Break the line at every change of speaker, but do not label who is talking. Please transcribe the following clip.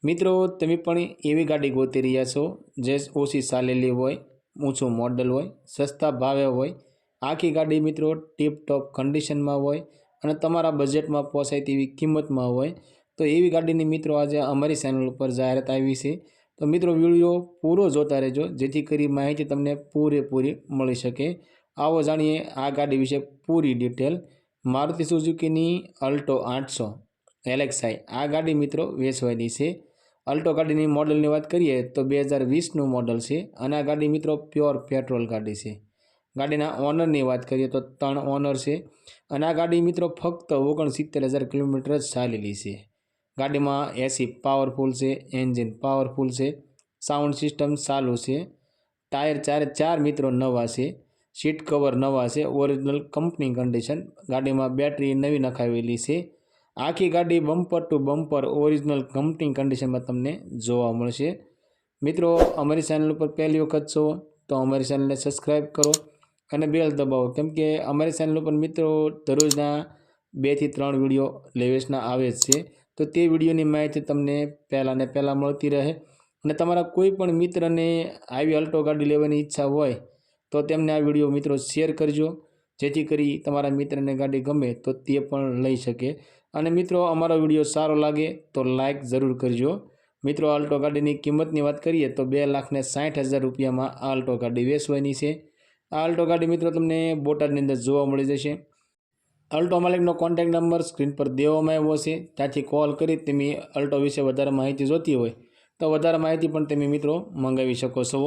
મિત્રો તમે પણ એવી ગાડી ગોતી રહ્યા છો જે ઓછી ચાલેલી હોય, ઊંચું મોડલ હોય, સસ્તા ભાવે હોય, આખી ગાડી મિત્રો ટીપ ટોપ કન્ડિશનમાં હોય અને તમારા બજેટમાં પોસાય તેવી કિંમતમાં હોય, તો એવી ગાડીની મિત્રો આજે અમારી ચેનલ ઉપર જાહેરાત આવી છે। તો મિત્રો વિડીયો પૂરો જોતા રહેજો જેથી કરી માહિતી તમને પૂરેપૂરી મળી શકે। આવો જાણીએ આ ગાડી વિશે પૂરી ડિટેલ। મારુતિ સુઝુકીની અલ્ટો 800 LXi આ ગાડી મિત્રો વેચવાની છે। અલ્ટો ગાડીની મોડલની વાત કરીએ તો 2020નું મોડલ છે અને આ ગાડી મિત્રો પ્યોર પેટ્રોલ ગાડી છે। ગાડીના ઓનરની વાત કરીએ તો 3 ઓનર છે અને આ ગાડી મિત્રો ફક્ત 69,000 કિલોમીટર જ ચાલેલી છે। ગાડીમાં એસી પાવરફુલ છે, એન્જિન પાવરફુલ છે, સાઉન્ડ સિસ્ટમ ચાલુ છે, ટાયર ચાર મિત્રો નવા છે, સીટ કવર નવા છે, ઓરિજિનલ કંપની કન્ડિશન। ગાડીમાં બેટરી નવી નખાવેલી છે। આખી ગાડી bumper to bumper original company કન્ડિશનમાં તમને જોવા મળશે। મિત્રો અમારી ચેનલ ઉપર પહેલી વખત છો તો અમારી ચેનલને સબસ્ક્રાઈબ કરો અને બેલ દબાવો, કેમ કે અમારી ચેનલ ઉપર મિત્રો દરરોજના 2 થી 3 વિડીયો લેટેસ્ટના આવે જ છે, તો તે વિડીયોની માહિતી તમને પહેલાં મળતી રહે। અને તમારા કોઈ પણ મિત્રને આવી અલ્ટો ગાડી લેવાની ઈચ્છા હોય તો તેમને આ વિડીયો મિત્રો શેર કરજો જેથી કરી તમારા મિત્રને ગાડી ગમે તો તે પણ લઈ શકે। અને મિત્રો અમારો વિડીયો સારો લાગે તો લાઈક જરૂર કરજો। મિત્રો અલ્ટો ગાડીની કિંમતની વાત કરીએ તો 2,60,000 રૂપિયામાં આ અલ્ટો ગાડી વેચવાની છે। આ અલ્ટો ગાડી મિત્રો તમને બોટાદની અંદર જોવા મળી જશે। અલ્ટો માલિકનો કોન્ટેક્ટ નંબર સ્ક્રીન પર દેવામાં આવ્યો છે, ત્યાંથી કોલ કરી તમે અલ્ટો વિશે વધારે માહિતી જોતી હોય તો વધારે માહિતી પણ તમે મિત્રો મંગાવી શકો છો।